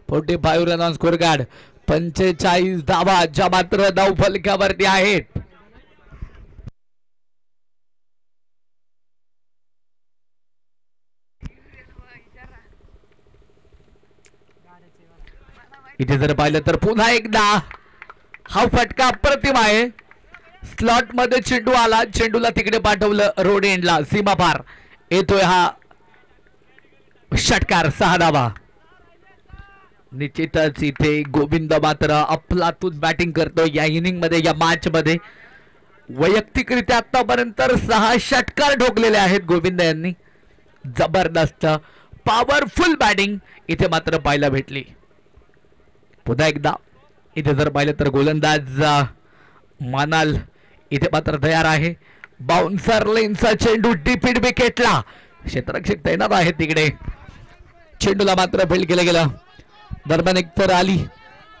45 रन ऑन स्कोर कार्ड 45 धावा ज्या मात्र धावफलकावरती आहेत. इथे जर पाहिलं तर पुन्हा एकदा हा फटका अप्रतिम आहे. स्लॉट मध्ये चेंडू आला चेंडूला तिकडे पाठवलं रोड एंडला सीमा पार येतोय हा षटकार 6 धावा. निश्चितच इथे गोविंद मात्र अफलातून बॅटिंग करतोय या इनिंग मध्ये या मॅच मध्ये. वैयक्तिकरित्या आतापर्यंत 6 षटकार ठोकलेले आहेत गोविंद यांनी. जबरदस्त पॉवरफुल बॅटिंग इथे मात्र पाहायला भेटली. पुन्हा एकदा इथे जर पाहिलं तर गोलंदाज मनाल इथे मात्र तयार आहे. बाउन्सर लेनचा चेंडू डीप विकेटला क्षेत्ररक्षक तैनात आहे तिकडे चेंडूला मात्र फील्ड केलं गेलं. दरम्यान एक तर आली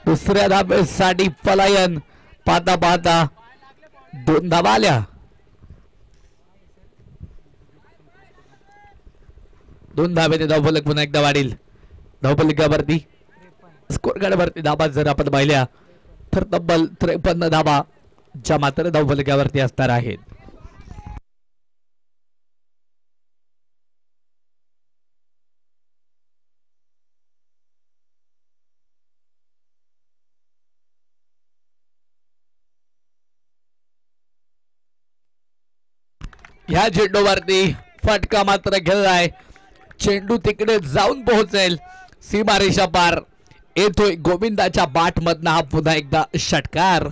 दुसऱ्या धावेसाठी पलायन पाहता पाहता 2 धावा आल्या. 2 धावेने धावफलक पुन्हा एकदा वाढेल. धावफलकावरती स्कोर कार्ड वरती धावा जर आपण पाहिल्या तर तब्बल 53 धावा ज्या मात्र धावफलकावरती असणार आहेत. ह्या चेंडूवरती फटका मात्र खेळलाय चेंडू तिकडे जाऊन पोहोचेल सीमारेषा पार येतोय गोविंदाच्या बाट मधनं हा पुन्हा एकदा षटकार.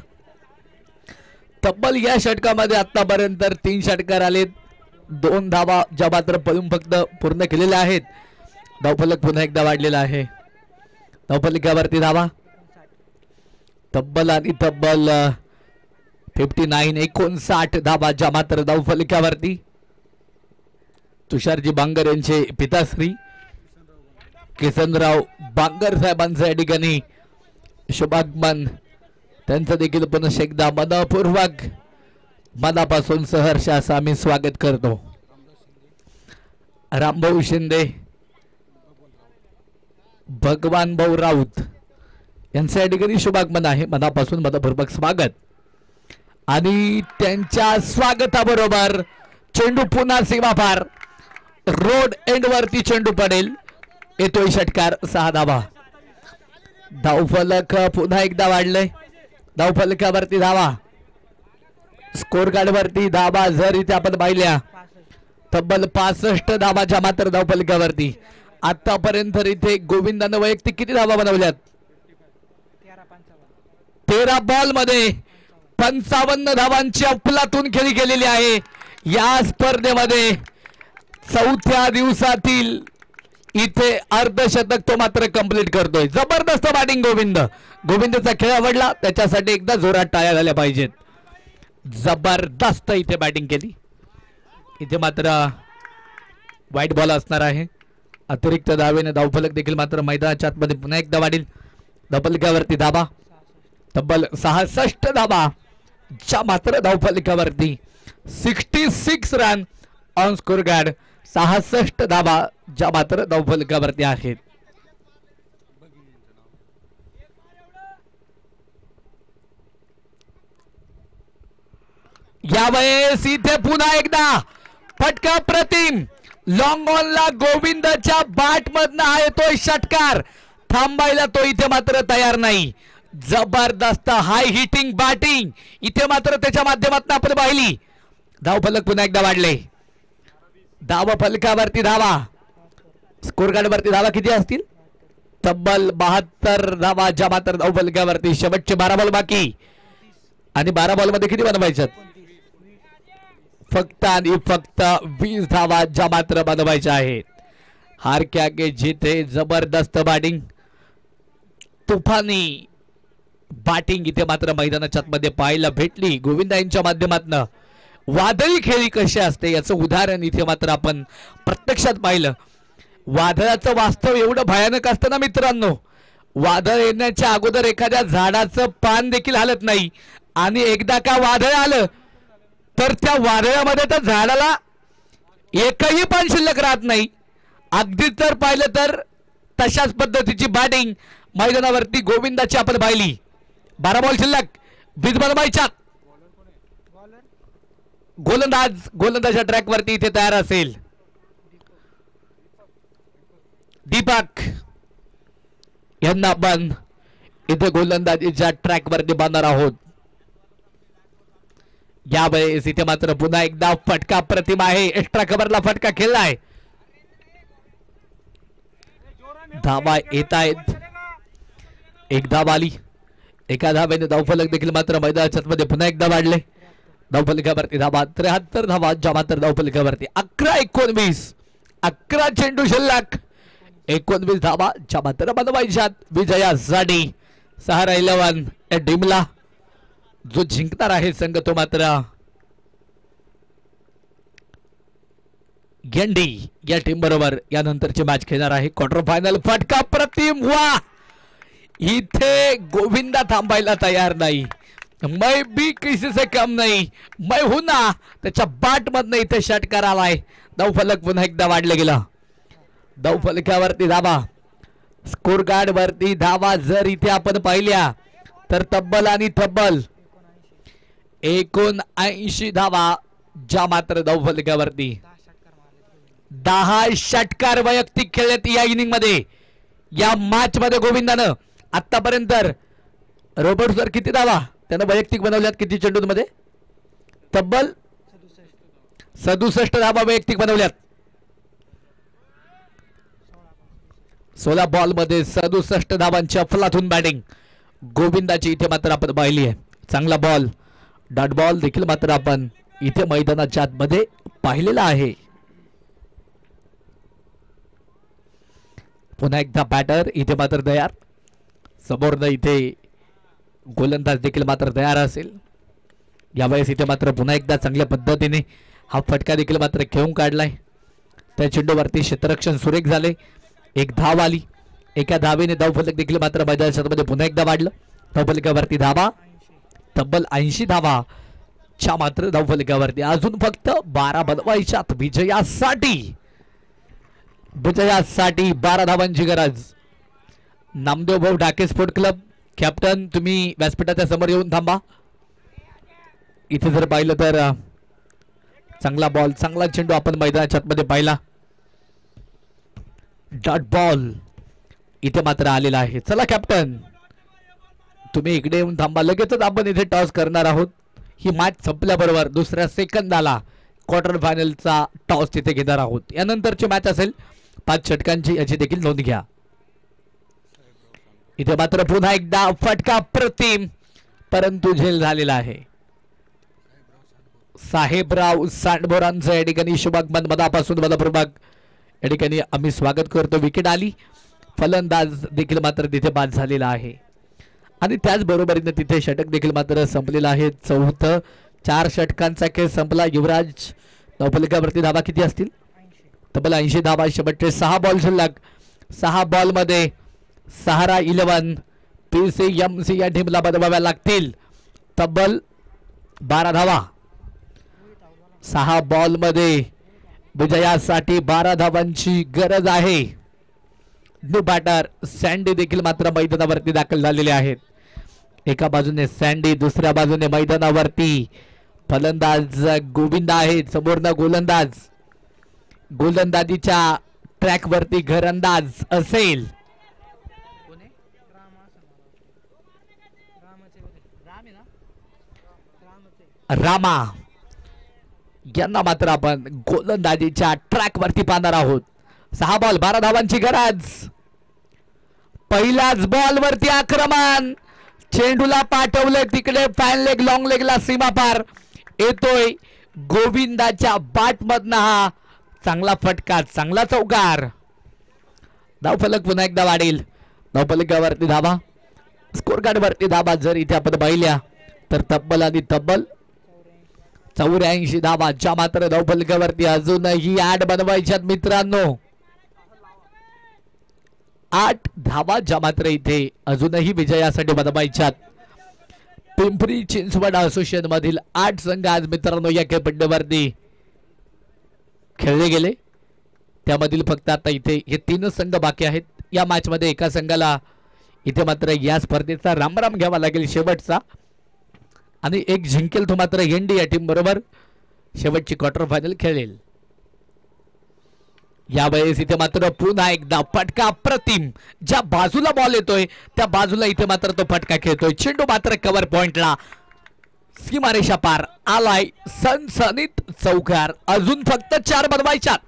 तब्बल या षटकामध्ये आतापर्यंत 3 षटकार आलेत 2 धावा ज्या मात्र पळून फक्त पूर्ण केलेल्या आहेत. धावफलक पुन्हा एकदा वाढलेला आहे. धावफलकावरती धावा तब्बल आणि तब्बल 59 धावा ज्या मात्र धावफलकावरती. तुषारजी बांगर यांचे पिताश्री किसनराव बांगर साहेबांचं या ठिकाणी शुभागमन त्यांचं देखील पुन्हा एकदा मनपूर्वक मनापासून सहर्ष असं आम्ही स्वागत करतो. रामभाऊ शिंदे भगवान भाऊ राऊत यांचं या ठिकाणी शुभागमन आहे. मनापासून मनपूर्वक स्वागत आणि त्यांच्या स्वागताबरोबर चेंडू पुन्हा सीमा पार रोड एंड वरती चेंडू पडेल येतोय षटकार 6 धावा. धावफलक पुन्हा एकदा वाढलंय. धावफलकावरती धावा स्कोर कार्ड वरती धावा जर इथे आपण पाहिल्या तब्बल 65 धावाच्या मात्र धावफलकावरती. आतापर्यंत इथे गोविंदानं वैयक्तिक किती धावा बनवल्यात? 13 बॉल मध्ये 55 धावांची अफलातून खेळी केलेली आहे. या स्पर्धेमध्ये चौथ्या दिवसातील इथे अर्धशतक तो मात्र कंप्लीट करतोय. जबरदस्त बॅटिंग गोविंदचा खेळ आवडला, त्याच्यासाठी एकदा जोरात टाळ्या झाल्या पाहिजेत. जबरदस्त इथे बॅटिंग केली. इथे मात्र वाईट बॉल असणार आहे. अतिरिक्त धावेने धावफलक देखील मात्र मैदानाच्या आतमध्ये पुन्हा एकदा वाढील. धावफलकावरती धाबा तब्बल 66 धाबा ज्या मात्र धावफलकावरती 66 रन ऑन स्कोर कार्ड. 66 धाबा ज्या मात्र धावफलकावरती आहेत. यावेळेस इथे पुन्हा एकदा फटका प्रतिम लॉंग ऑन ला गोविंदच्या बॅट मधनं आहे तो षटकार. थांबायला तो इथे मात्र तयार नाही. जबरदस्त हाय हिटिंग बॅटिंग इथे मात्र त्याच्या माध्यमातून आपण पाहिली. धावफलक पुन्हा एकदा वाढले. धाव फलकावरती धावा स्कोर कार्ड वरती धावा किती असतील? तब्बल 72 धावा ज्या मात्र धावफलकावरती. शेवटचे 12 बॉल बाकी आणि 12 बॉल मध्ये किती बनवायच्यात? फक्त आणि फक्त 20 धावा ज्या मात्र बनवायच्या आहेत. हार क्या के जिथे जबरदस्त बॅटिंग तुफानी बॅटिंग इथे मात्र मैदानाच्या आतमध्ये पाहायला भेटली गोविंदा यांच्या माध्यमातून. वादळी खेळी कशी असते याचं उदाहरण इथे मात्र आपण प्रत्यक्षात पाहिलं. वादळाचं वास्तव एवढं भयानक असतं ना मित्रांनो. वादळ येण्याच्या अगोदर एखाद्या झाडाचं पान देखील हलत नाही आणि एकदा का वादळ आलं तर त्या वादळामध्ये तर झाडाला एकही पान शिल्लक राहत नाही. अगदीच जर पाहिलं तर तशाच पद्धतीची बॅटिंग मैदानावरती गोविंदाची आपण पाहिली. 12 बॉल शिल्लक. बीज बनवायच्या. गोलंदाजाच्या ट्रॅक वरती इथे तयार असेल. दीपक यांना आपण इथे गोलंदाजीच्या ट्रॅक वरती बांधणार आहोत. यावेळेस इथे मात्र पुन्हा एकदा फटका प्रतिम आहे. एक्स्ट्रा कव्हरला फटका खेळलाय. धावा येत आहेत. एक धाव आली. एका धावेने धावफलक देखील मात्र मैदानाच्या मध्ये पुन्हा एकदा वाढले. धावफलकावरती धावा 73 धावा ज्या मात्र धावफलकावरती. 11-19 11 चेंडू शिल्लक 19 धावा ज्या मात्र बनवायच्यात विजयासाठी. सहारा 11 या टीमला जो जिंकणार आहे संघ तो मात्र गेंडी या टीम बरोबर यानंतरची मॅच खेळणार आहे. Quarter final. फटका प्रतिम. वा इथे गोविंदा थांबायला तयार नाही. मैं भी किसी से कम नहीं, मैं हूं ना. त्याच्या बॅट मधनं इथे षटकार आलाय. धावफलक पुन्हा एकदा वाढले गेला. धावफलकावरती धावा स्कोर कार्ड वरती धावा जर इथे आपण पाहिल्या तर तब्बल आणि तब्बल 79 धावा ज्या मात्र धावफलकावरती. 10 षटकार वैयक्तिक खेळलेत या इनिंग मध्ये. या मॅच मध्ये गोविंदानं आतापर्यंत रोबर्ट सर किती धावा त्यानं वैयक्तिक बनवल्यात? किती चेंडूंमध्ये? तब्बल 67 धावा वैयक्तिक बनवल्यात. 16 बॉल मध्ये 67 धावांची अफलातून बॅटिंग गोविंदाची इथे मात्र आपण पाहिली आहे. चांगला बॉल डॉट बॉल देखील मात्र आपण इथे मैदानाच्या आतमध्ये पाहिलेला आहे. पुन्हा एकदा बॅटर इथे मात्र तयार. समोरनं इथे गोलंदाज देखील मात्र तयार असेल. यावेळेस इथे मात्र पुन्हा एकदा चांगल्या पद्धतीने हा फटका देखील मात्र खेळून काढलाय. त्या चेंडूवरती क्षेत्ररक्षण सुरेख झाले. एक धाव आली. एका धावेने धावफलक देखील मात्र मैदानामध्ये पुन्हा एकदा वाढलं. धावफलकावरती धावा तब्बल 80 धावा च्या मात्र धावफलकावरती. अजून फक्त 12 बनवायच्यात विजयासाठी. 12 धावांची गरज. नामदेव भाऊ ढाके स्पोर्ट क्लब कॅप्टन तुम्ही व्यासपीठाच्या समोर येऊन थांबा. इथे जर पाहिलं तर चांगला बॉल चांगला चेंडू आपण मैदानाच्या आतमध्ये पाहिला. डॉट बॉल इथे मात्र आलेला आहे. चला कॅप्टन तुम्ही इकडे येऊन थांबा. लगेचच आपण इथे टॉस करणार आहोत. ही मॅच संपल्याबरोबर दुसऱ्या सेकंदाला क्वार्टर फायनलचा टॉस तिथे घेणार आहोत. यानंतरची मॅच असेल 5 षटकांची, याची देखील नोंद घ्या. इथे मात्र पुन्हा एकदा फटका प्रतिम, परंतु झेल झालेला आहे. साहेबराव सांडभोरांचं या ठिकाणी शुभागमन मनापासून मनपूर्वक या ठिकाणी आम्ही स्वागत करतो. विकेट आली, फलंदाज देखील मात्र तिथे बाद झालेला आहे आणि त्याचबरोबरीने तिथे षटक देखील मात्र संपलेलं आहे. चौथं 4 षटकांचा खेळ संपला. युवराज धावफलकावरती धावा किती असतील? तब्बल 80 धावा. शेवटचे 6 बॉल शिल्लक. 6 बॉल मध्ये सहारा 11 PCMC या टीमला बनवाव्या लागतील. तब्बल 12 धावा. 6 बॉल मध्ये विजयासाठी 12 धावांची गरज आहे. न्यू बॅटर सँडी देखील मात्र मैदानावरती दाखल झालेले आहेत. एका बाजूने सँडी, दुसऱ्या बाजूने मैदानावरती फलंदाज गोविंदा आहेत. समोरनं गोलंदाज. गोलंदाजीच्या ट्रॅक वरती घरंदाज असेल रामा. यांना मात्र आपण गोलंदाजीच्या ट्रॅक वरती पाहणार आहोत. 6 बॉल 12 धावांची गरज. पहिल्याच बॉल वरती आक्रमण. चेंडूला पाठवले तिकडे फॅन लेग, लॉंग लेगला सीमा पार येतोय. गोविंदाच्या बाट मधनं हा चांगला फटका, चांगला चौकार. धावफलक पुन्हा एकदा वाढेल. धावफलकावरती धावा, स्कोर कार्ड वरती धावा जर इथे आपण पाहिल्या तर तब्बल आणि तब्बल 84 धावा, ज्या मात्र धावफलकावरती अजूनही 8 बनवायच्यात मित्रांनो. 8 धावा ज्या मात्र इथे अजूनही विजयासाठी बनवायच्यात. पिंपरी चिंचवड असोसिएशन मधील 8 संघ आज मित्रांनो या खेळपट्टीवरती खेळले गेले. त्यामधील फक्त आता इथे हे 3 संघ बाकी आहेत. या मॅच मध्ये एका संघाला इथे मात्र या स्पर्धेचा रामराम घ्यावा लागेल शेवटचा, आणि एक जिंकेल तो मात्र एनडी या टीम बरोबर शेवटची क्वार्टर फायनल खेळेल. यावेळेस इथे मात्र पुन्हा एकदा फटका प्रतिम. ज्या बाजूला बॉल येतोय त्या बाजूला इथे मात्र तो फटका खेळतोय. चेंडू मात्र कव्हर पॉइंटला सीमारेषा पार आलाय. सनसनीत चौकार. अजून फक्त 4 बनवायच्यात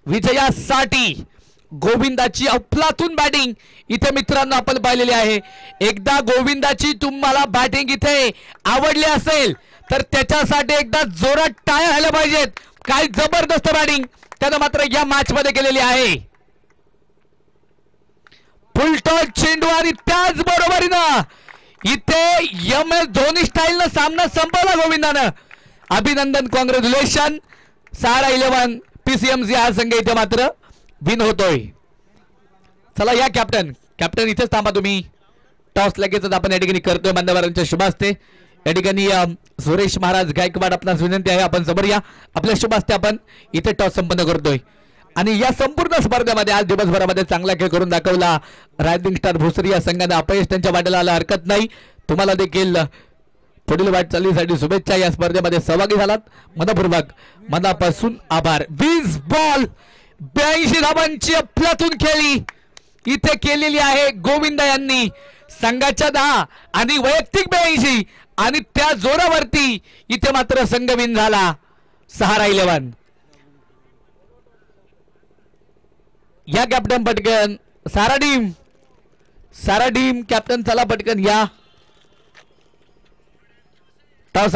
विजयासाठी. गोविंदाची अफलातून बॅटिंग इथे मित्रांनो आपण पाहिलेली आहे. एकदा गोविंदाची तुम्हाला बॅटिंग इथे आवडली असेल तर त्याच्यासाठी एकदा जोरात टाळ्या झाल्या पाहिजेत. काय जबरदस्त बॅटिंग त्यानं मात्र या मॅच मध्ये केलेली आहे. फुलटॉस चेंडू आणि त्याच बरोबरीनं इथे MS धोनी स्टाईलनं सामना संपवला गोविंदानं. अभिनंदन, कॉंग्रॅच्युलेशन. सहारा 11 PCMC हा संघ इथे मात्र विन होतोय. चला या कॅप्टन इथेच थांबा तुम्ही. टॉस लगेचच आपण या ठिकाणी करतोय मान्यवरांच्या शुभ हस्ते. या ठिकाणी सुरेश महाराज गायकवाड आपणास विनंती आहे आपण समोर या. आपल्या शुभ हस्ते आपण इथे टॉस संपन्न करतोय. आणि या संपूर्ण स्पर्धेमध्ये आज दिवसभरामध्ये चांगला खेळ करून दाखवला रायझिंग स्टार भोसरी या संघाने. अपयश त्यांच्या वाटेला आला हरकत नाही. तुम्हाला देखील पुढील वाटचालीसाठी शुभेच्छा. या स्पर्धेमध्ये सहभागी झालात मनपूर्वक मनापासून आभार. 20 बॉल 82 धावांची अफलातून खेळी इथे केलेली आहे गोविंदा यांनी. संघाच्या 10 आणि वैयक्तिक 82 आणि त्या जोरावरती इथे मात्र संघ विन झाला. सहारा 11. या कॅप्टन पटकन. सारा टीम कॅप्टन चला पटकन या. टॉस